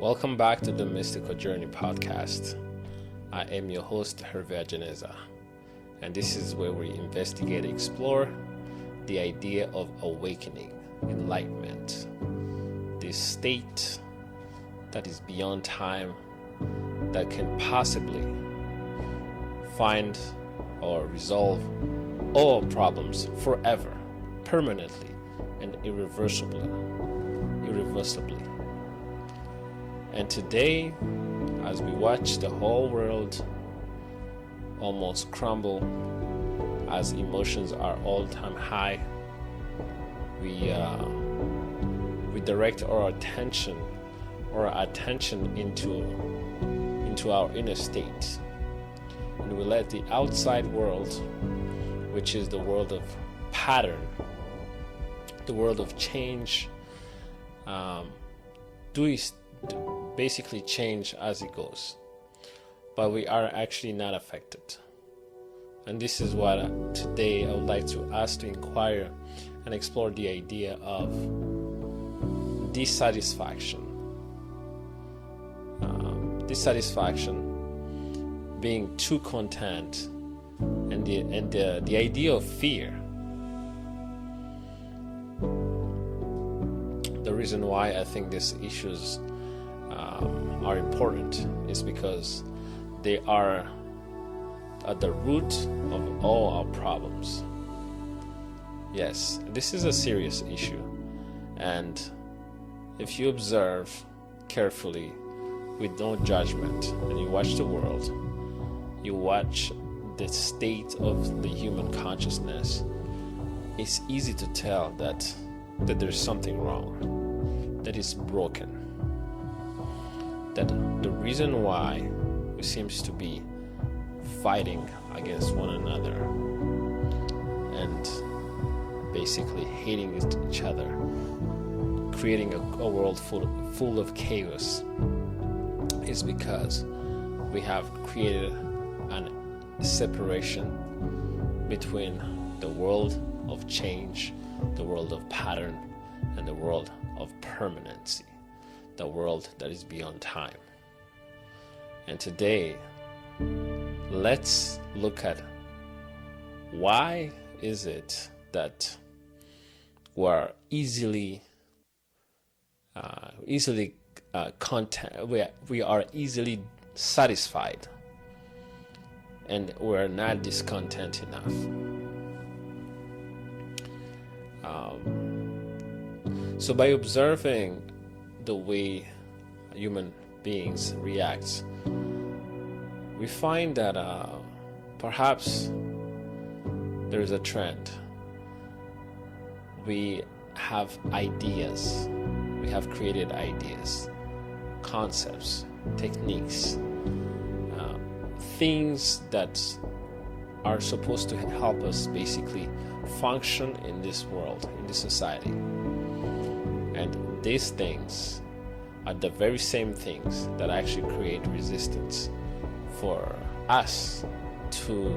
Welcome back to the Mystical Journey podcast. I am your host, Hervé Geneza, and this is where we investigate and explore the idea of awakening, enlightenment, this state that is beyond time that can possibly find or resolve all problems forever, permanently, and irreversibly. And today, as we watch the whole world almost crumble, as emotions are all-time high, we direct our attention into our inner state, and we let the outside world, which is the world of pattern, the world of change, basically change as it goes, but we are actually not affected. And this is what today I would like to ask to inquire and explore the idea of dissatisfaction. Dissatisfaction being too content, and the idea of fear. The reason why I think these issues are important is because they are at the root of all our problems. Yes, this is a serious issue, and if you observe carefully with no judgment and you watch the world, you watch the state of the human consciousness, it's easy to tell that there's something wrong, that is broken, that the reason why we seems to be fighting against one another and basically hating each other, creating a world full of chaos, is because we have created a separation between the world of change, the world of pattern, and the world of permanency, the world that is beyond time. And today, let's look at why is it that we're we are easily satisfied, and we're not discontent enough. So by observing the way human beings react, we find that perhaps there is a trend. We have ideas, we have created ideas, concepts, techniques, things that are supposed to help us basically function in this world, in this society. And these things are the very same things that actually create resistance for us to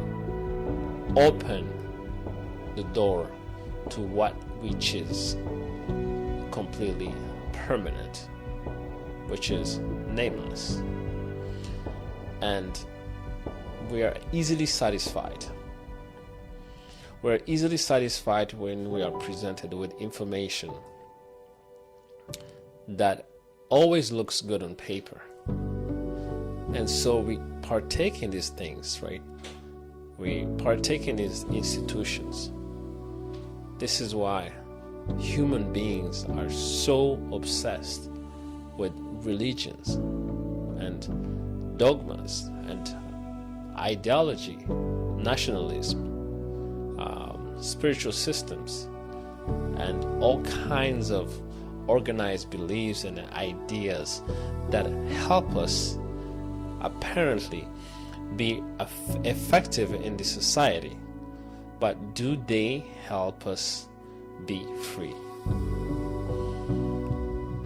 open the door to what which is completely permanent, which is nameless. And we are easily satisfied. We're easily satisfied when we are presented with information that always looks good on paper. And so we partake in these things, right? We partake in these institutions. This is why human beings are so obsessed with religions and dogmas and ideology, nationalism, spiritual systems, and all kinds of organized beliefs and ideas that help us apparently be effective in the society. But do they help us be free?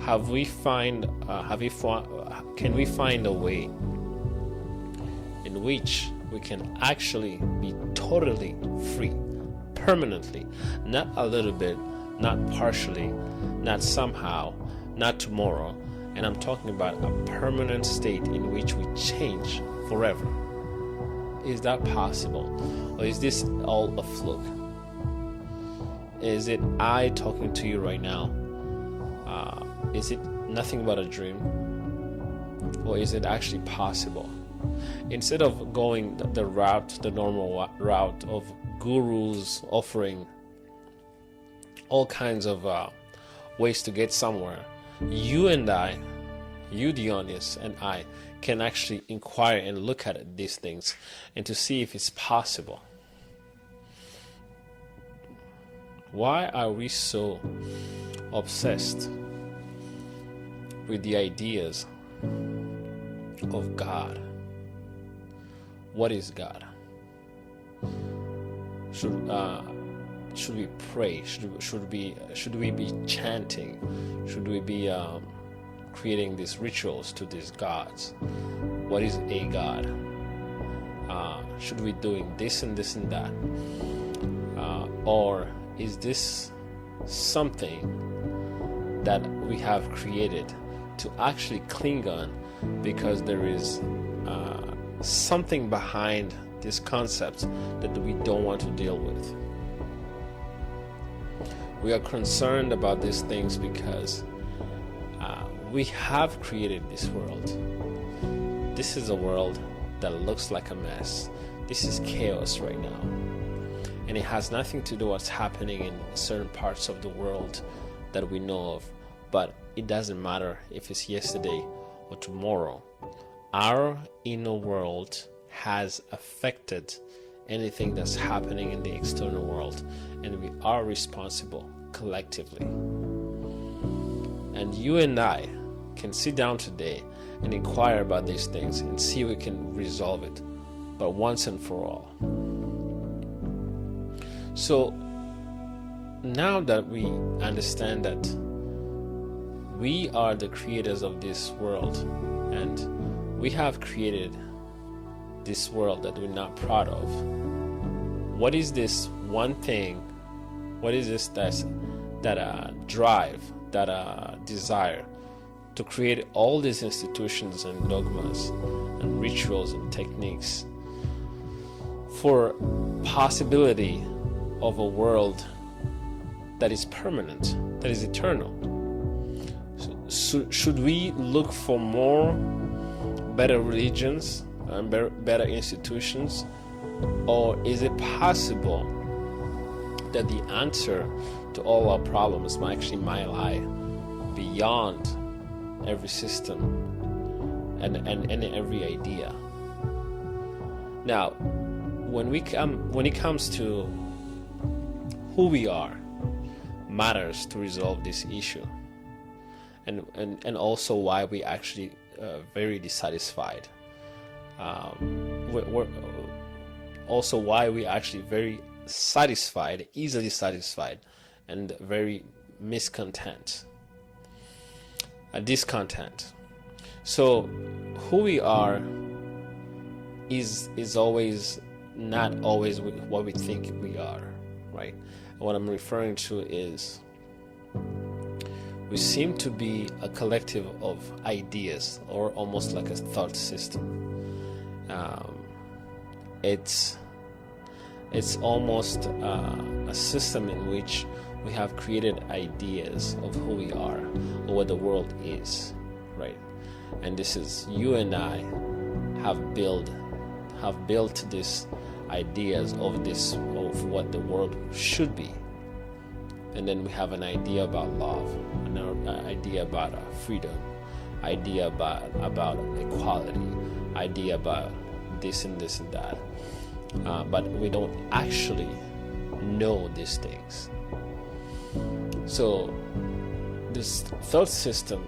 Can we find a way in which we can actually be totally free, permanently, not a little bit, not partially, not somehow, not tomorrow, And I'm talking about a permanent state in which we change forever. Is that possible? Or is this all a fluke? Is it I talking to you right now? Is it nothing but a dream? Or is it actually possible? Instead of going the normal route of gurus offering all kinds of ways to get somewhere, you and I, you Dionysus and I, can actually inquire and look at these things and to see if it's possible. Why are we so obsessed with the ideas of God? What is God? Should we pray? Should we be chanting? Should we be creating these rituals to these gods? What is a god? Should we be doing this and this and that? Or is this something that we have created to actually cling on because there is something behind this concept that we don't want to deal with? We are concerned about these things because we have created this world. This is a world that looks like a mess. This is chaos right now. And it has nothing to do with what's happening in certain parts of the world that we know of. But it doesn't matter if it's yesterday or tomorrow. Our inner world has affected anything that's happening in the external world, and we are responsible collectively. And you and I can sit down today and inquire about these things and see if we can resolve it, but once and for all. So now that we understand that we are the creators of this world, and we have created this world that we're not proud of, what is this one thing? What is this that drive, that desire to create all these institutions and dogmas and rituals and techniques for possibility of a world that is permanent, that is eternal? So should we look for more better religions and better institutions? Or is it possible that the answer to all our problems might lie beyond every system and every idea? Now, when it comes to who we are, matters to resolve this issue, and also why we actually very dissatisfied. We're also why we actually very satisfied, easily satisfied, and very discontent. So who we are is always not always what we think we are, right? And what I'm referring to is we seem to be a collective of ideas, or almost like a thought system. It's almost a system in which we have created ideas of who we are or what the world is, right? And this is, you and I have built these ideas of what the world should be. And then we have an idea about love, an idea about freedom, idea about equality, idea about this and this and that. But we don't actually know these things. So this thought system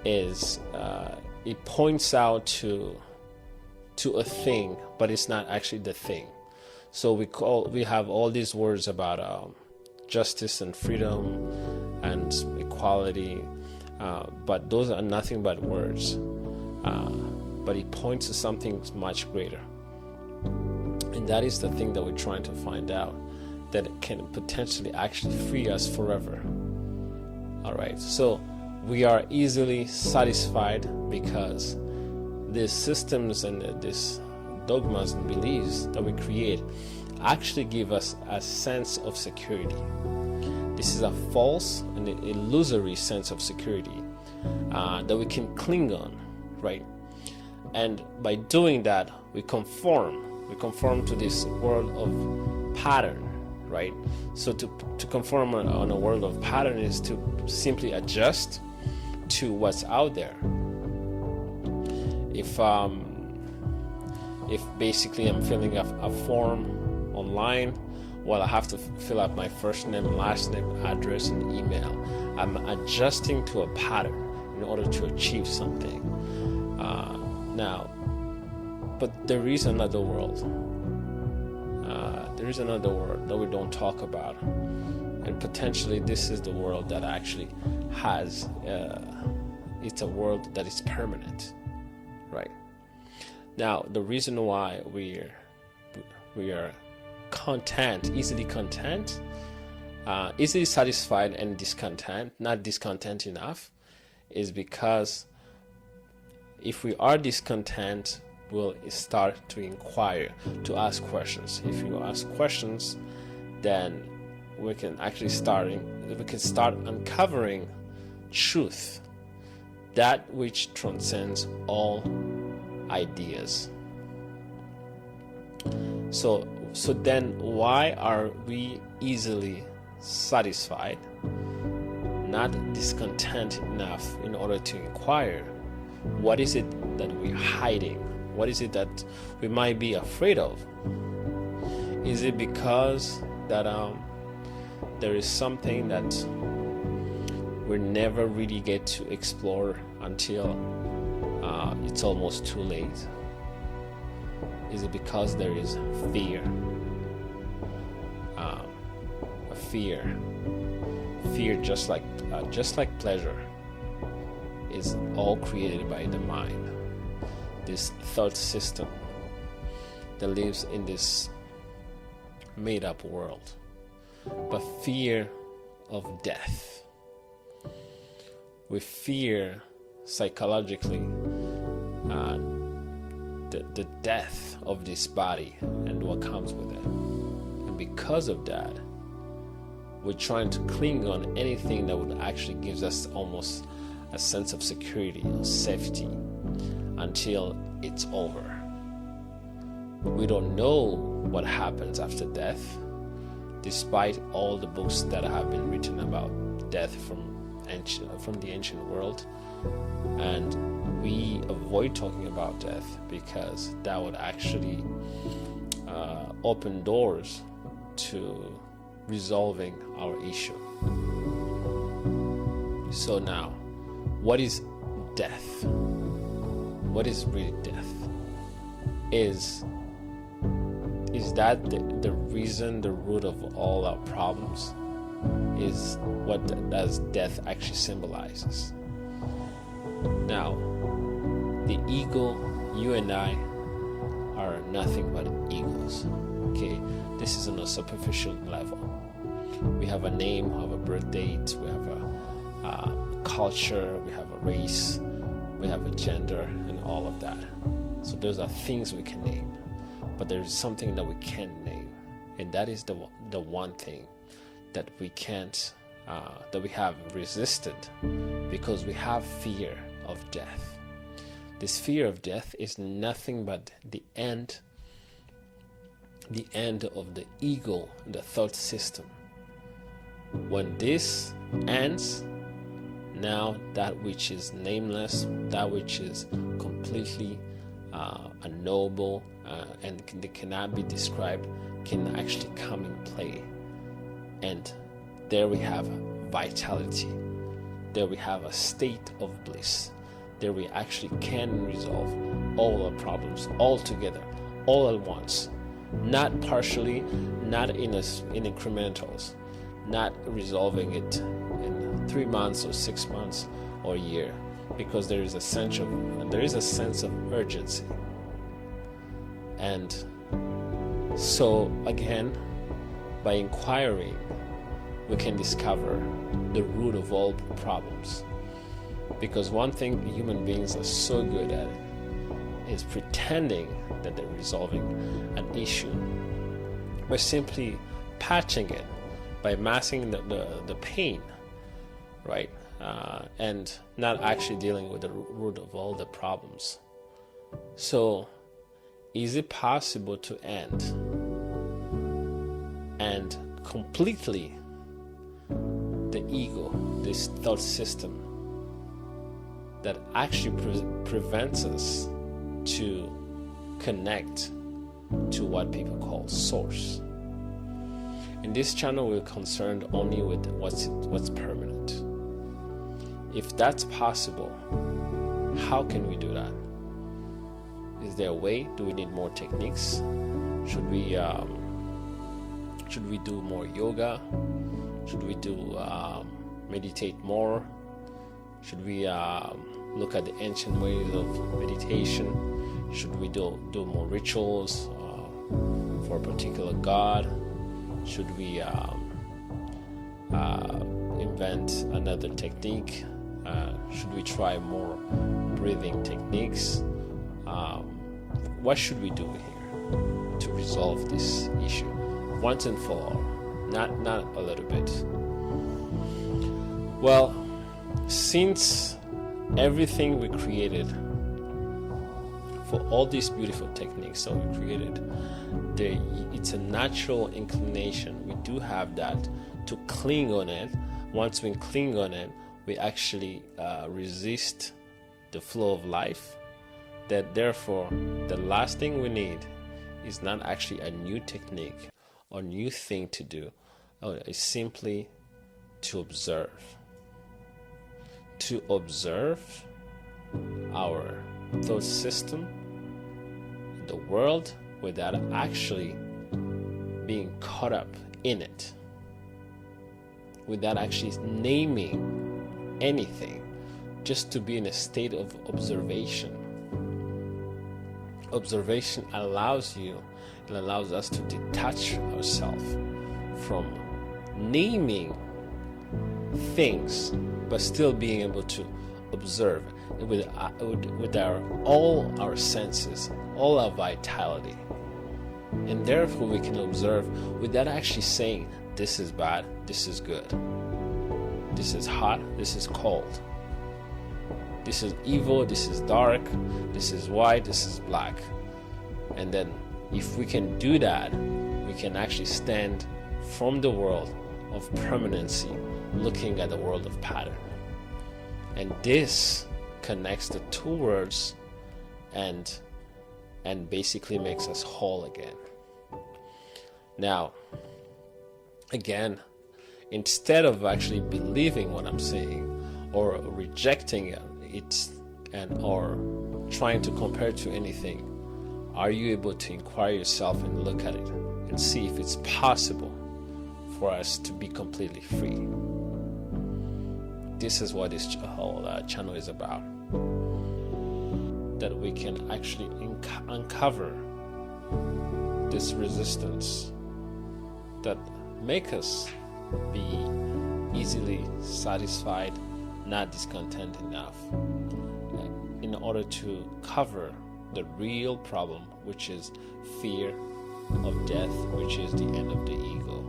is it points out to a thing, but it's not actually the thing. So we have all these words about justice and freedom and equality, but those are nothing but words. But it points to something much greater, and that is the thing that we're trying to find out, that it can potentially actually free us forever. All right. So we are easily satisfied because these systems and these dogmas and beliefs that we create actually give us a sense of security. This is a false and illusory sense of security that we can cling on, right? And by doing that, we conform to this world of pattern, right? So to conform on a world of pattern is to simply adjust to what's out there. If basically I'm filling a form online, well, I have to fill out my first name, last name, address, and email. I'm adjusting to a pattern in order to achieve something. Now, but there is another world. There is another world that we don't talk about, and potentially this is the world that actually has. It's a world that is permanent, right? Now, the reason why we are easily satisfied and discontent, not discontent enough, is because if we are discontent, we'll start to inquire, to ask questions. If you ask questions, then we can actually start uncovering truth, that which transcends all ideas. So then why are we easily satisfied, not discontent enough in order to inquire? What is it that we're hiding? What is it that we might be afraid of? Is it because that there is something that we never really get to explore until it's almost too late? Is it because there is fear? Fear, just like pleasure, is all created by the mind. This thought system that lives in this made-up world. But fear of death. We fear psychologically the death of this body and what comes with it. And because of that, we're trying to cling on anything that would actually gives us almost a sense of security or safety until it's over. We don't know what happens after death, despite all the books that have been written about death from the ancient world, and we avoid talking about death because that would actually open doors to resolving our issue. So now, what is death? What is really death? Is that the reason, the root of all our problems? Is what does death actually symbolizes? Now, the ego, you and I, are nothing but egos. Okay, this is on a superficial level. We have a name, we have a birth date, we have a culture, we have a race, we have a gender, and all of that. So those are things we can name, but there is something that we can't name, and that is the one thing that we can't, that we have resisted, because we have fear of death. This fear of death is nothing but the end of the ego, the thought system. When this ends, now that which is nameless, that which is completely unknowable and cannot be described, can actually come in play. And there we have vitality. There we have a state of bliss. There we actually can resolve all our problems all together, all at once. Not partially, not in incrementals, not resolving it in 3 months or 6 months or a year, because there is a sense of urgency. And so again, by inquiring, we can discover the root of all problems. Because one thing human beings are so good at is pretending that they're resolving an issue by simply patching it, by masking the pain, right? And not actually dealing with the root of all the problems. So, is it possible to end and completely the ego, this thought system that actually prevents us to connect to what people call source? In this channel, we're concerned only with what's permanent. If that's possible, how can we do that? Is there a way? Do we need more techniques? Should we do more yoga? Should we do meditate more? Should we look at the ancient ways of meditation? Should we do more rituals for a particular god? Should we invent another technique? Should we try more breathing techniques? What should we do here to resolve this issue once and for all? Not a little bit. Well, since everything we created, for all these beautiful techniques that we created, it's a natural inclination. We do have that to cling on it. Once we cling on it, we actually resist the flow of life. That therefore, the last thing we need is not actually a new technique or new thing to do. It's simply to observe. To observe our thought system, the world, without actually being caught up in it, without actually naming anything, just to be in a state of observation. Observation allows us to detach ourselves from naming things, but still being able to observe with all our senses, all our vitality. And therefore we can observe without actually saying, this is bad, this is good, this is hot, this is cold, this is evil, this is dark, this is white, this is black. And then if we can do that, we can actually stand from the world of permanency, looking at the world of pattern. And this connects the two words and basically makes us whole again. Now, again, instead of actually believing what I'm saying or rejecting it or trying to compare it to anything, are you able to inquire yourself and look at it and see if it's possible for us to be completely free? This is what this whole channel is about. That we can actually uncover this resistance that make us be easily satisfied, not discontent enough, in order to cover the real problem, which is fear of death, which is the end of the ego.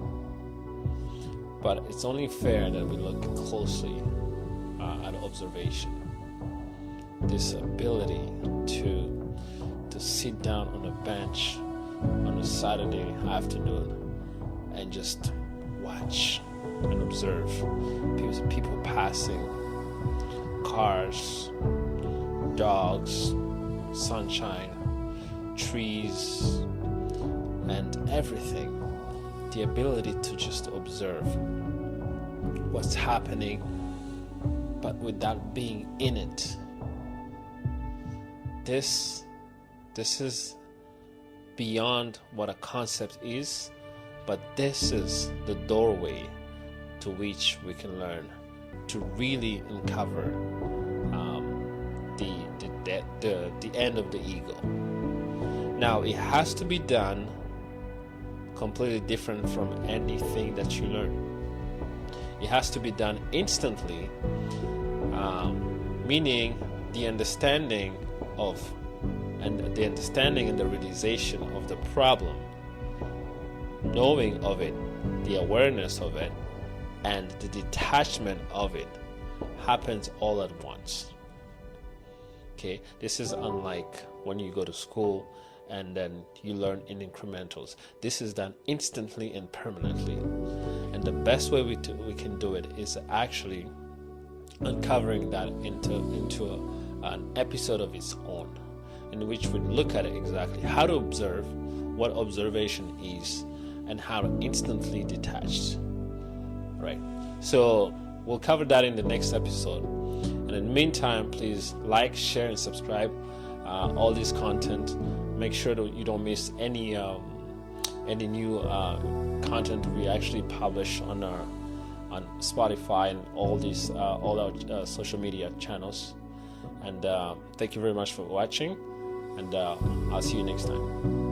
But it's only fair that we look closely at observation. This ability to sit down on a bench on a Saturday afternoon and just watch and observe people passing, cars, dogs, sunshine, trees, and everything. The ability to just observe what's happening, but without being in it. This is beyond what a concept is, but this is the doorway to which we can learn to really uncover the end of the ego. Now, it has to be done completely different from anything that you learn. It has to be done instantly meaning the understanding and the realization of the problem, knowing of it, the awareness of it, and the detachment of it happens all at once. Okay, this is unlike when you go to school and then you learn in incrementals. This is done instantly and permanently. And the best way we can do it is actually uncovering that into an episode of its own, in which we look at it exactly how to observe, what observation is, and how to instantly detach. Right. So we'll cover that in the next episode. And in the meantime, please like, share, and subscribe all this content. Make sure that you don't miss any new content we actually publish on Spotify and all our social media channels. And thank you very much for watching. And I'll see you next time.